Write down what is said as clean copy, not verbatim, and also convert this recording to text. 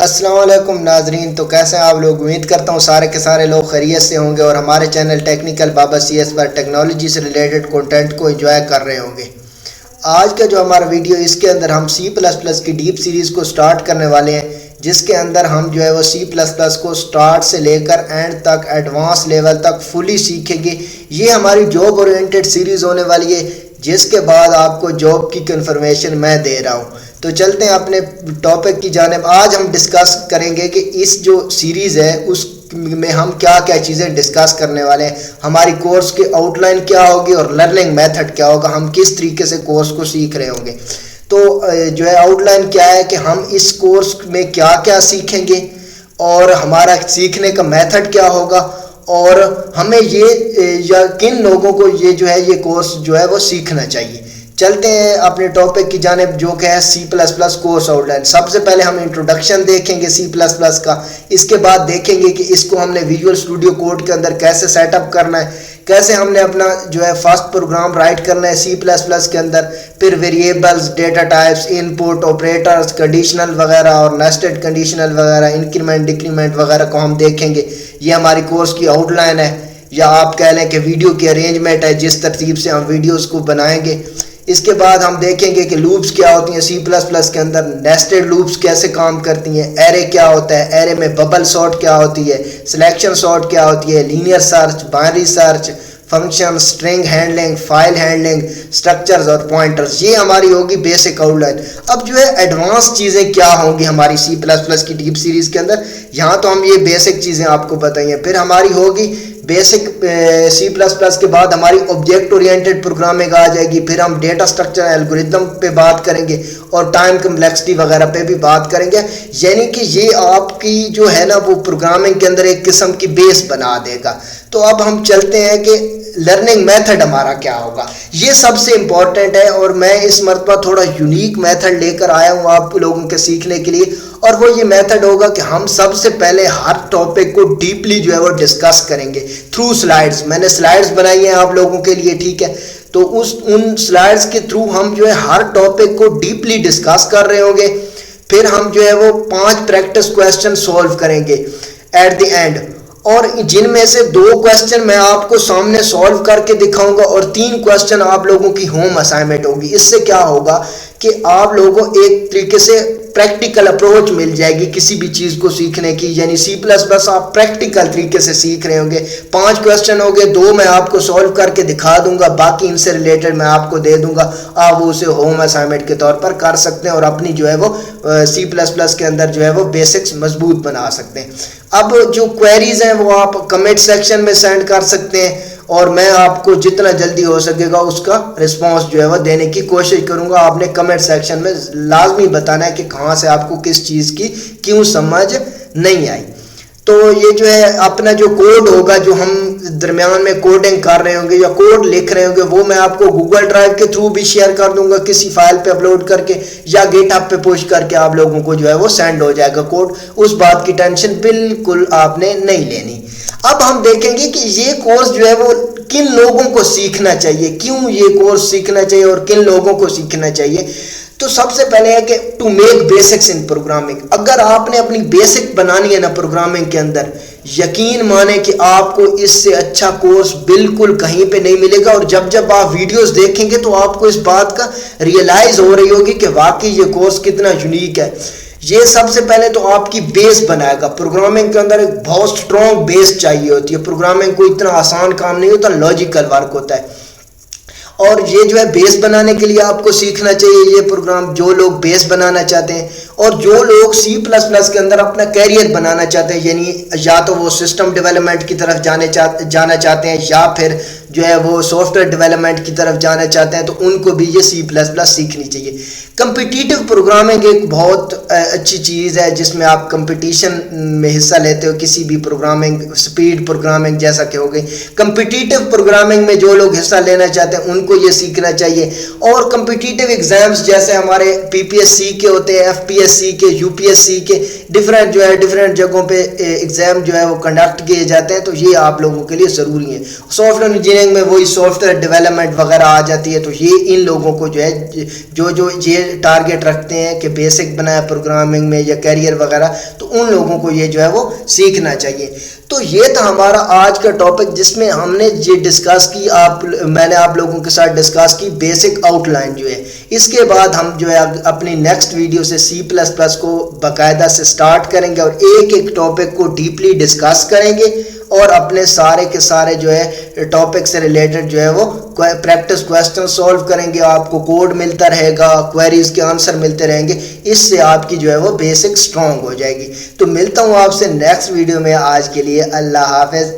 السلام علیکم ناظرین، تو کیسے ہیں آپ لوگ؟ امید کرتا ہوں سارے کے سارے لوگ خیریت سے ہوں گے اور ہمارے چینل ٹیکنیکل بابا سی ایس پر ٹیکنالوجی سے ریلیٹڈ کنٹینٹ کو انجوائے کر رہے ہوں گے۔ آج کا جو ہمارا ویڈیو، اس کے اندر ہم سی پلس پلس کی ڈیپ سیریز کو سٹارٹ کرنے والے ہیں، جس کے اندر ہم جو ہے وہ سی پلس پلس کو سٹارٹ سے لے کر اینڈ تک ایڈوانس لیول تک فلی سیکھیں گے۔ یہ ہماری جاب اورینٹڈ سیریز ہونے والی ہے، جس کے بعد آپ کو جاب کی کنفرمیشن میں دے رہا ہوں۔ تو چلتے ہیں اپنے ٹاپک کی جانب۔ آج ہم ڈسکس کریں گے کہ اس جو سیریز ہے اس میں ہم کیا کیا چیزیں ڈسکس کرنے والے ہیں، ہماری کورس کی آؤٹ لائن کیا ہوگی اور لرننگ میتھڈ کیا ہوگا، ہم کس طریقے سے کورس کو سیکھ رہے ہوں گے۔ تو جو ہے آؤٹ لائن کیا ہے کہ ہم اس کورس میں کیا کیا سیکھیں گے اور ہمارا سیکھنے کا میتھڈ کیا ہوگا، اور ہمیں یہ یا کن لوگوں کو یہ کورس جو ہے وہ سیکھنا چاہیے۔ چلتے ہیں اپنے ٹاپک کی جانب، جو کہ ہے سی پلس پلس کورس آؤٹ لائن۔ سب سے پہلے ہم انٹروڈکشن دیکھیں گے سی پلس پلس کا، اس کے بعد دیکھیں گے کہ اس کو ہم نے ویژول اسٹوڈیو کوڈ کے اندر کیسے سیٹ اپ کرنا ہے، کیسے ہم نے اپنا جو ہے فرسٹ پروگرام رائٹ کرنا ہے سی پلس پلس کے اندر، پھر ویریبلز، ڈیٹا ٹائپس، ان پٹ، آپریٹرز، کنڈیشنل وغیرہ اور نیسٹڈ کنڈیشنل وغیرہ، انکریمنٹ ڈیکریمنٹ وغیرہ کو ہم دیکھیں گے۔ یہ ہماری کورس کی آؤٹ لائن ہے، یا آپ کہہ لیں کہ ویڈیو کی ارینجمنٹ ہے، جس ترتیب سے ہم ویڈیوز کو بنائیں گے۔ اس کے بعد ہم دیکھیں گے کہ لوپس کیا ہوتی ہیں سی پلس پلس کے اندر، نیسٹڈ لوپس کیسے کام کرتی ہیں، ایرے کیا ہوتا ہے، ایرے میں ببل سارٹ کیا ہوتی ہے، سلیکشن سارٹ کیا ہوتی ہے، linear search, binary search, function, string handling, file handling, structures اور پوائنٹرز۔ یہ ہماری ہوگی بیسک آؤٹ لائن۔ اب جو ہے ایڈوانس چیزیں کیا ہوں گی ہماری سی پلس پلس کی ڈیپ سیریز کے اندر، یہاں تو ہم یہ بیسک چیزیں آپ کو بتائیں۔ پھر ہماری ہوگی بیسک سی پلس پلس کے بعد ہماری آبجیکٹ اورینٹڈ پروگرامنگ آ جائے گی، پھر ہم ڈیٹا اسٹرکچر الگوریتم پہ بات کریں گے اور ٹائم کمپلیکسٹی وغیرہ پہ بھی بات کریں گے۔ یعنی کہ یہ آپ کی جو ہے نا وہ پروگرامنگ کے اندر ایک قسم کی بیس بنا دے گا۔ تو اب ہم چلتے ہیں کہ لرننگ میتھڈ ہمارا کیا ہوگا، یہ سب سے امپورٹنٹ ہے، اور میں اس مرتبہ تھوڑا یونیک میتھڈ لے کر آیا ہوں آپ لوگوں کے سیکھنے کے لیے، اور وہ یہ میتھڈ ہوگا کہ ہم سب سے پہلے ہر ٹاپک کو ڈیپلی جو ہے وہ ڈسکس کریں گے تھرو سلائڈز۔ میں نے سلائڈز بنائی ہیں آپ لوگوں کے لیے، ٹھیک ہے؟ تو ان سلائڈز کے تھرو ہم جو ہے ہر ٹاپک کو ڈیپلی ڈسکس کر رہے ہوں گے۔ پھر ہم جو ہے وہ 5 پریکٹس کویسچن سولو کریں گے ایٹ دی اینڈ، اور جن میں سے 2 کویسچن میں آپ کو سامنے سولو کر کے دکھاؤں گا اور 3 کویسچن آپ لوگوں کی ہوم اسائنمنٹ ہوگی۔ اس سے کیا ہوگا کہ آپ لوگوں کو ایک طریقے سے پریکٹیکل اپروچ مل جائے گی کسی بھی چیز کو سیکھنے کی، یعنی سی پلس پلس آپ پریکٹیکل طریقے سے سیکھ رہے ہوں گے۔ 5 کویسچن ہو گئے، 2 میں آپ کو سولو کر کے دکھا دوں گا، باقی ان سے ریلیٹڈ میں آپ کو دے دوں گا، آپ اسے ہوم اسائنمنٹ کے طور پر کر سکتے ہیں اور اپنی جو ہے وہ سی پلس پلس کے اندر جو ہے وہ بیسکس مضبوط بنا سکتے ہیں۔ اب جو کوئریز ہیں وہ آپ کمنٹ سیکشن میں سینڈ کر سکتے ہیں، اور میں آپ کو جتنا جلدی ہو سکے گا اس کا رسپانس جو ہے وہ دینے کی کوشش کروں گا۔ آپ نے کمنٹ سیکشن میں لازمی بتانا ہے کہ کہاں سے آپ کو کس چیز کی کیوں سمجھ نہیں آئی۔ تو یہ جو ہے اپنا جو کوڈ ہوگا، جو ہم درمیان میں کوڈنگ کر رہے ہوں گے یا کوڈ لکھ رہے ہوں گے، وہ میں آپ کو گوگل ڈرائیو کے تھرو بھی شیئر کر دوں گا کسی فائل پہ اپلوڈ کر کے، یا گیٹ ہب پہ پوسٹ کر کے آپ لوگوں کو جو ہے وہ سینڈ ہو جائے گا کوڈ۔ اس بات کی ٹینشن بالکل آپ نے نہیں لینی۔ اب ہم دیکھیں گے کہ یہ کورس جو ہے وہ کن لوگوں کو سیکھنا چاہیے، کیوں یہ کورس سیکھنا چاہیے اور کن لوگوں کو سیکھنا چاہیے۔ تو سب سے پہلے ہے کہ to make basics in programming. اگر آپ نے اپنی بیسک بنانی ہے نا پروگرامنگ کے اندر، یقین مانیں کہ آپ کو اس سے اچھا کورس بالکل کہیں پہ نہیں ملے گا، اور جب آپ ویڈیوز دیکھیں گے تو آپ کو اس بات کا ریئلائز ہو رہی ہوگی کہ واقعی یہ کورس کتنا یونیک ہے۔ یہ سب سے پہلے تو آپ کی بیس بنائے گا۔ پروگرامنگ کے اندر ایک بہت سٹرونگ بیس چاہیے ہوتی ہے، پروگرامنگ کوئی اتنا آسان کام نہیں ہوتا، لاجیکل ورک ہوتا ہے، اور یہ جو ہے بیس بنانے کے لیے آپ کو سیکھنا چاہیے یہ پروگرام۔ جو لوگ بیس بنانا چاہتے ہیں اور جو لوگ سی پلس پلس کے اندر اپنا کیریئر بنانا چاہتے ہیں، یعنی یا تو وہ سسٹم ڈیولپمنٹ کی طرف جانا چاہتے ہیں، یا پھر جو ہے وہ سافٹ ویئر ڈیولپمنٹ کی طرف جانا چاہتے ہیں، تو ان کو بھی یہ سی پلس پلس سیکھنی چاہیے۔ کمپٹیٹیو پروگرامنگ ایک بہت اچھی چیز ہے جس میں آپ کمپٹیشن میں حصہ لیتے ہو، کسی بھی پروگرامنگ، سپیڈ پروگرامنگ جیسا کہ ہو گئی۔ کمپٹیٹیو پروگرامنگ میں جو لوگ حصہ لینا چاہتے ہیں ان کو یہ سیکھنا چاہیے۔ اور کمپٹیٹیو ایگزامز جیسے ہمارے پی پی ایس سی کے ہوتے ہیں، ایف پی ایس سی کے، یو پی ایس سی کے، ڈفرینٹ جگہوں پہ ایگزام جو ہے وہ کنڈکٹ کیے جاتے ہیں، تو یہ آپ لوگوں کے لیے ضروری ہے۔ سافٹ ویئر انجینئر انجینئرنگ میں وہی سافٹ ویئر ڈیولپمنٹ وغیرہ آ جاتی ہے. تو یہ ان لوگوں کو جو ہے جو یہ ٹارگیٹ رکھتے ہیں کہ بیسک بنایا پروگرامنگ میں یا کیریئر وغیرہ, تو ان لوگوں کو یہ جو ہے وہ سیکھنا چاہیے. تو یہ تھا ہمارا آج کا ٹاپک جس میں ہم نے یہ ڈسکس کی, میں نے آپ لوگوں کے ساتھ ڈسکس کی بیسک آؤٹ لائن جو ہے. اس کے بعد ہم جو ہے اپنی نیکسٹ ویڈیو سے C++ کو باقاعدہ سے سٹارٹ کریں گے اور ایک ایک ٹاپک کو ڈیپلی ڈسکس کریں گے اور اپنے سارے کے سارے جو ہے ٹاپک سے ریلیٹڈ جو ہے وہ پریکٹس کویسچن سولو کریں گے. آپ کو کوڈ ملتا رہے گا, کوئریز کے آنسر ملتے رہیں گے, اس سے آپ کی جو ہے وہ بیسک سٹرونگ ہو جائے گی. تو ملتا ہوں آپ سے نیکسٹ ویڈیو میں. آج کے لیے اللہ حافظ.